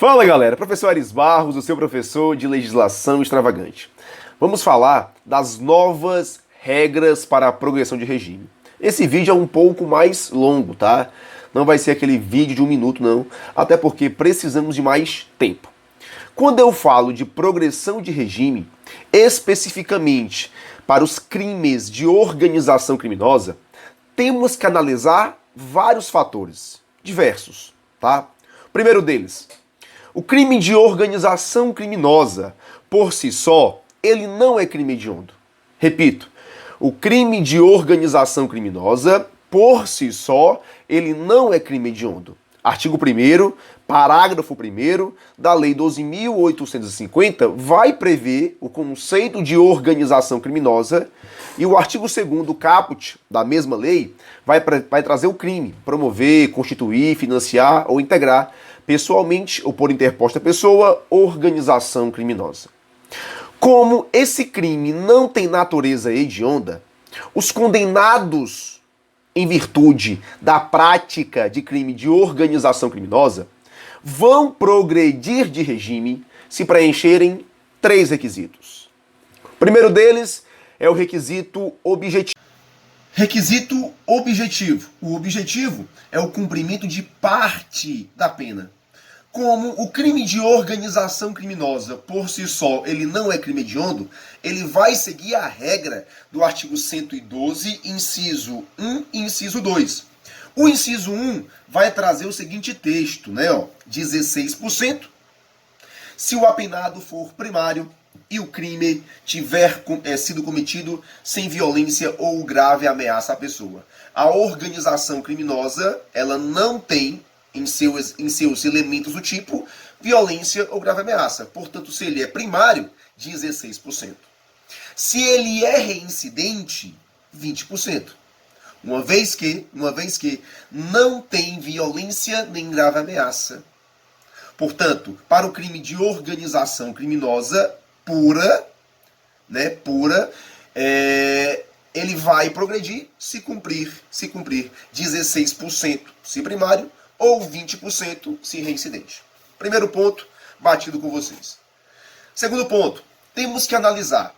Fala galera, professor Aris Barros, o seu professor de legislação extravagante. Vamos falar das novas regras para a progressão de regime. Esse vídeo é um pouco mais longo, tá? Não vai ser aquele vídeo de 1 minuto, não, até porque precisamos de mais tempo. Quando eu falo de progressão de regime, especificamente para os crimes de organização criminosa, temos que analisar vários fatores, diversos, tá? O primeiro deles, o crime de organização criminosa, por si só, ele não é crime hediondo. Repito, o crime de organização criminosa, por si só, ele não é crime hediondo. Artigo 1º, parágrafo 1º da Lei 12.850 vai prever o conceito de organização criminosa e o artigo 2º, caput, da mesma lei, vai trazer o crime, promover, constituir, financiar ou integrar, pessoalmente ou por interposta pessoa, organização criminosa. Como esse crime não tem natureza hedionda, os condenados em virtude da prática de crime de organização criminosa vão progredir de regime se preencherem 3 requisitos. O primeiro deles é o requisito objetivo. Requisito objetivo. O objetivo é o cumprimento de parte da pena. Como o crime de organização criminosa, por si só, ele não é crime hediondo, ele vai seguir a regra do artigo 112, inciso 1 e inciso 2. O inciso 1 vai trazer o seguinte texto, 16%, se o apenado for primário e o crime tiver sido cometido sem violência ou grave ameaça à pessoa. A organização criminosa, ela não tem em seus elementos do tipo violência ou grave ameaça. Portanto, se ele é primário, 16%. Se ele é reincidente, 20%. Uma vez que não tem violência nem grave ameaça. Portanto, para o crime de organização criminosa pura, ele vai progredir se cumprir 16% se primário ou 20% se reincidente. Primeiro ponto, batido com vocês. Segundo ponto, temos que analisar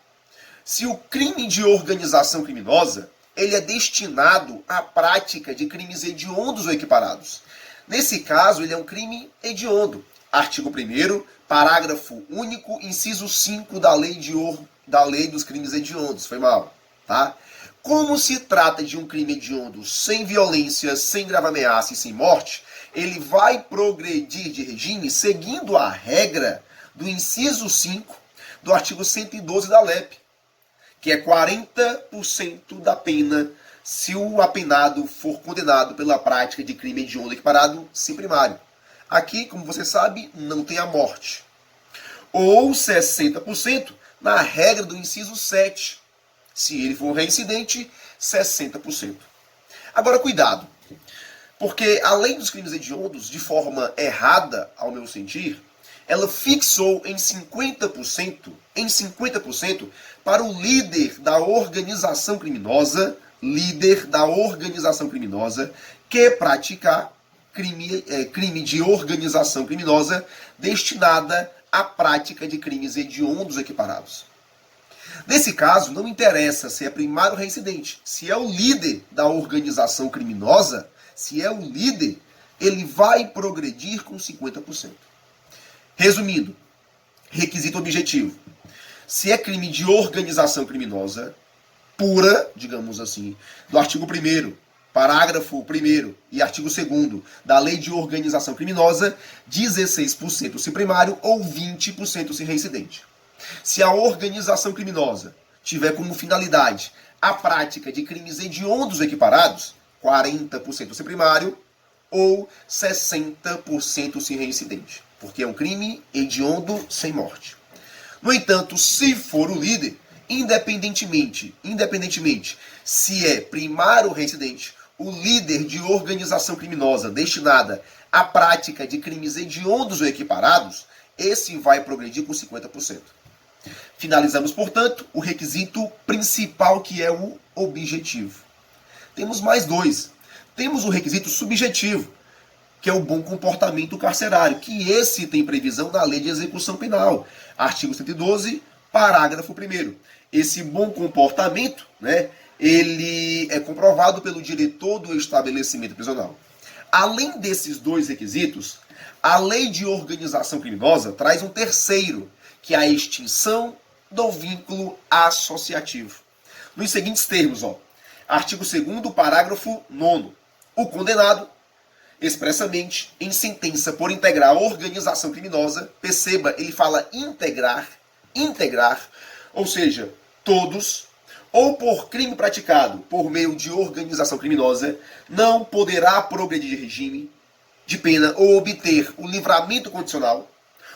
se o crime de organização criminosa ele é destinado à prática de crimes hediondos ou equiparados. Nesse caso, ele é um crime hediondo. Artigo 1º, parágrafo único, inciso 5 da lei dos crimes hediondos. Foi mal, tá? Como se trata de um crime hediondo sem violência, sem grave ameaça e sem morte, ele vai progredir de regime seguindo a regra do inciso 5 do artigo 112 da LEP, que é 40% da pena se o apenado for condenado pela prática de crime hediondo equiparado sem primário. Aqui, como você sabe, não tem a morte. Ou 60% na regra do inciso 7. Se ele for reincidente, 60%. Agora, cuidado. Porque a lei dos crimes hediondos, de forma errada, ao meu sentir, ela fixou em 50% para o líder da organização criminosa, que praticar crime de organização criminosa destinada à prática de crimes hediondos equiparados. Nesse caso, não interessa se é primário ou reincidente. Se é o líder da organização criminosa, ele vai progredir com 50%. Resumindo, requisito objetivo. Se é crime de organização criminosa pura, digamos assim, do artigo 1º, parágrafo 1º e artigo 2º da Lei de Organização Criminosa, 16% se primário ou 20% se reincidente. Se a organização criminosa tiver como finalidade a prática de crimes hediondos equiparados, 40% se primário ou 60% se reincidente, porque é um crime hediondo sem morte. No entanto, se for o líder, independentemente se é primário ou reincidente, o líder de organização criminosa destinada à prática de crimes hediondos ou equiparados, esse vai progredir com 50%. Finalizamos, portanto, o requisito principal, que é o objetivo. Temos mais 2. Temos o requisito subjetivo, que é o bom comportamento carcerário, que esse tem previsão na Lei de Execução Penal, artigo 112, parágrafo 1º. Esse bom comportamento, né, ele é comprovado pelo diretor do estabelecimento prisional. Além desses dois requisitos, a Lei de Organização Criminosa traz um terceiro, que é a extinção do vínculo associativo. Nos seguintes termos, artigo 2º, parágrafo 9º. O condenado, expressamente, em sentença por integrar a organização criminosa, perceba, ele fala integrar, ou seja, todos, ou por crime praticado por meio de organização criminosa, não poderá progredir de regime de pena ou obter o livramento condicional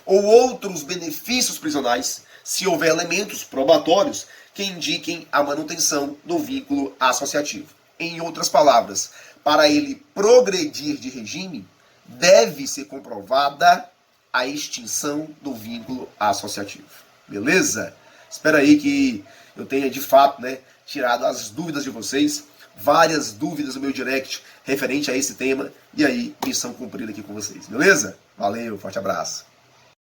ou outros benefícios prisionais se houver elementos probatórios que indiquem a manutenção do vínculo associativo. Em outras palavras, para ele progredir de regime, deve ser comprovada a extinção do vínculo associativo. Beleza? Espero aí que eu tenha, de fato, tirado as dúvidas de vocês, várias dúvidas no meu direct referente a esse tema, e aí, missão cumprida aqui com vocês. Beleza? Valeu, forte abraço.